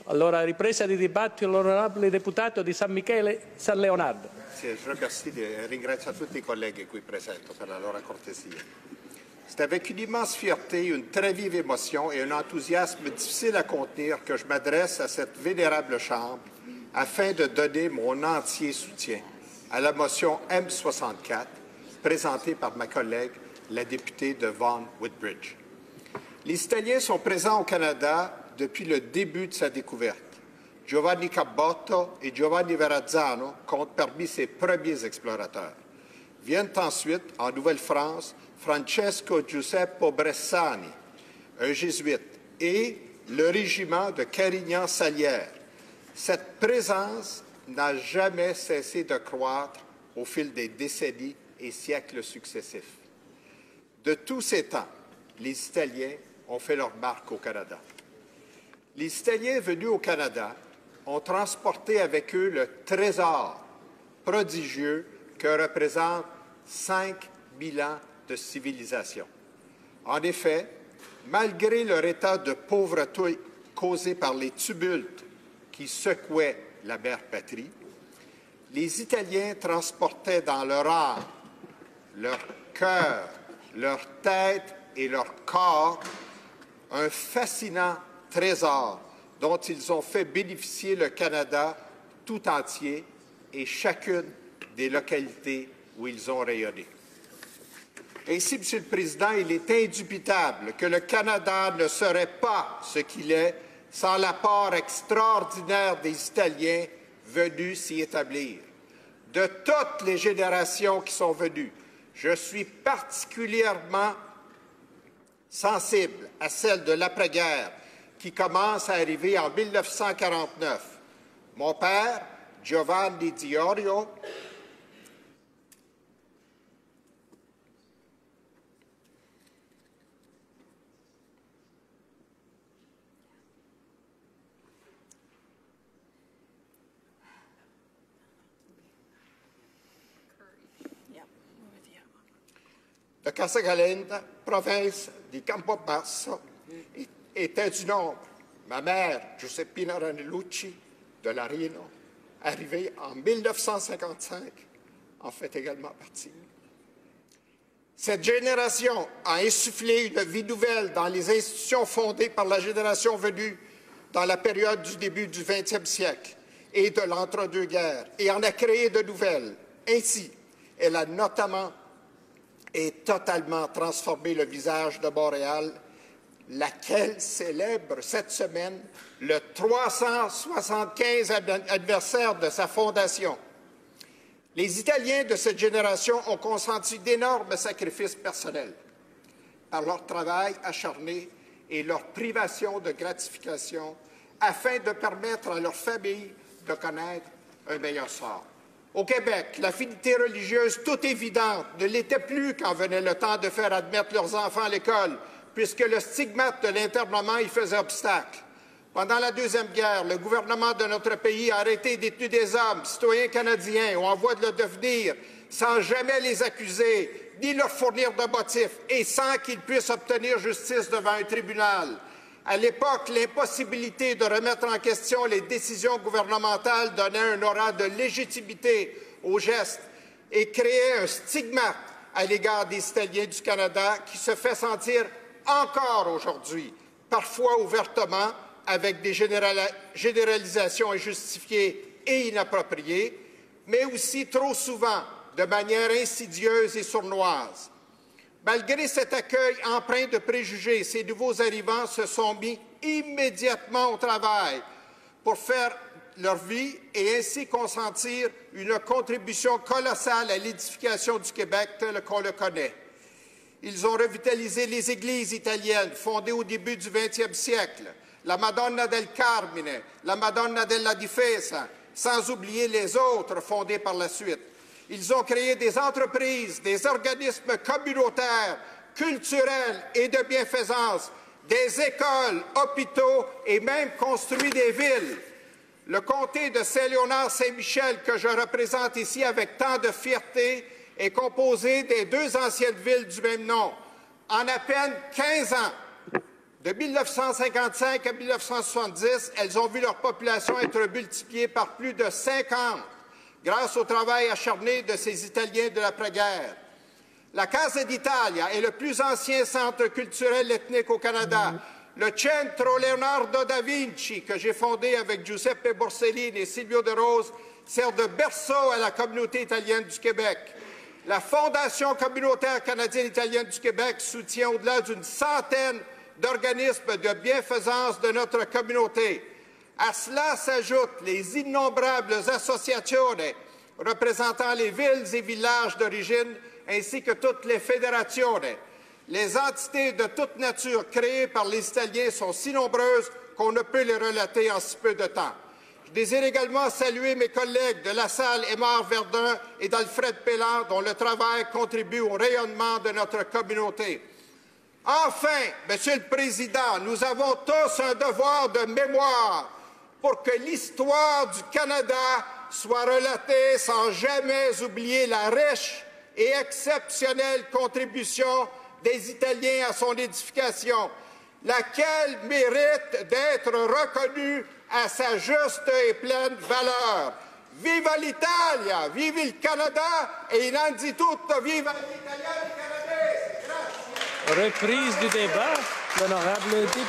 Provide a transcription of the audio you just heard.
Allora, ripresa di dibattito, l'onorevole deputato di San Michele, San Leonardo. Sì, je remercie et ringrazio tutti i colleghi qui présents per la loro cortesia. C'est avec une immense fierté, une très vive émotion et un enthousiasme difficile à contenir que je m'adresse à cette vénérable Chambre afin de donner mon entier soutien à la motion M64 présentée par ma collègue, la députée de Vaughan Woodbridge. Les Italiens sont présents au Canada depuis le début de sa découverte. Giovanni Caboto et Giovanni Verrazzano comptent parmi ses premiers explorateurs. Viennent ensuite, en Nouvelle-France, Francesco Giuseppe Bressani, un jésuite, et le régiment de Carignan-Salière. Cette présence n'a jamais cessé de croître au fil des décennies et siècles successifs. De tous ces temps, les Italiens ont fait leur marque au Canada. Les Italiens venus au Canada ont transporté avec eux le trésor prodigieux que représentent 5000 ans de civilisation. En effet, malgré leur état de pauvreté causé par les tumultes qui secouaient la mère patrie, les Italiens transportaient dans leur âme, leur cœur, leur tête et leur corps un fascinant trésor dont ils ont fait bénéficier le Canada tout entier et chacune des localités où ils ont rayonné. Ainsi, Monsieur le Président, il est indubitable que le Canada ne serait pas ce qu'il est sans l'apport extraordinaire des Italiens venus s'y établir. De toutes les générations qui sont venues, je suis particulièrement sensible à celle de l'après-guerre qui commence à arriver en 1949. Mon père, Giovanni Diorio, de Casagalenda, province di Campobasso, était du nombre. Ma mère, Giuseppina Ranelucci, de Larino, arrivée en 1955, en fait également partie. Cette génération a insufflé une vie nouvelle dans les institutions fondées par la génération venue dans la période du début du 20e siècle et de l'entre-deux-guerres, et en a créé de nouvelles. Ainsi, elle a notamment et totalement transformé le visage de Montréal, laquelle célèbre cette semaine le 375 anniversaire de sa fondation. Les Italiens de cette génération ont consenti d'énormes sacrifices personnels par leur travail acharné et leur privation de gratification afin de permettre à leurs familles de connaître un meilleur sort. Au Québec, l'affinité religieuse toute évidente ne l'était plus quand venait le temps de faire admettre leurs enfants à l'école, puisque le stigmate de l'internement y faisait obstacle. Pendant la Deuxième Guerre, le gouvernement de notre pays a arrêté et détenu des hommes, citoyens canadiens ou en voie de le devenir, sans jamais les accuser, ni leur fournir de motifs, et sans qu'ils puissent obtenir justice devant un tribunal. À l'époque, l'impossibilité de remettre en question les décisions gouvernementales donnait un aura de légitimité aux gestes et créait un stigmate à l'égard des Italiens du Canada qui se fait sentir encore aujourd'hui, parfois ouvertement, avec des généralisations injustifiées et inappropriées, mais aussi trop souvent de manière insidieuse et sournoise. Malgré cet accueil empreint de préjugés, ces nouveaux arrivants se sont mis immédiatement au travail pour faire leur vie et ainsi consentir une contribution colossale à l'édification du Québec tel qu'on le connaît. Ils ont revitalisé les églises italiennes fondées au début du 20e siècle, la Madonna del Carmine, la Madonna della Difesa, sans oublier les autres fondées par la suite. Ils ont créé des entreprises, des organismes communautaires, culturels et de bienfaisance, des écoles, hôpitaux et même construit des villes. Le comté de Saint-Léonard-Saint-Michel, que je représente ici avec tant de fierté, est composé des deux anciennes villes du même nom. En à peine 15 ans, De 1955 à 1970, elles ont vu leur population être multipliée par plus de 50 grâce au travail acharné de ces Italiens de l'après-guerre. La Casa d'Italia est le plus ancien centre culturel ethnique au Canada. Le Centro Leonardo da Vinci, que j'ai fondé avec Giuseppe Borsellino et Silvio De Rose, sert de berceau à la communauté italienne du Québec. La Fondation communautaire canadienne-italienne du Québec soutient au-delà d'une centaine d'organismes de bienfaisance de notre communauté. À cela s'ajoutent les innombrables associations représentant les villes et villages d'origine, ainsi que toutes les fédérations. Les entités de toute nature créées par les Italiens sont si nombreuses qu'on ne peut les relater en si peu de temps. Je désire également saluer mes collègues de La Salle, Aymar Verdun et d'Alfred Pelland, dont le travail contribue au rayonnement de notre communauté. Enfin, Monsieur le Président, nous avons tous un devoir de mémoire pour que l'histoire du Canada soit relatée sans jamais oublier la riche et exceptionnelle contribution des Italiens à son édification, laquelle mérite d'être reconnue à sa juste et pleine valeur. Viva l'Italia, vive il Canada e innanzitutto viva l'Italia canadese. Grazie. Reprise du débat, l'honorable député.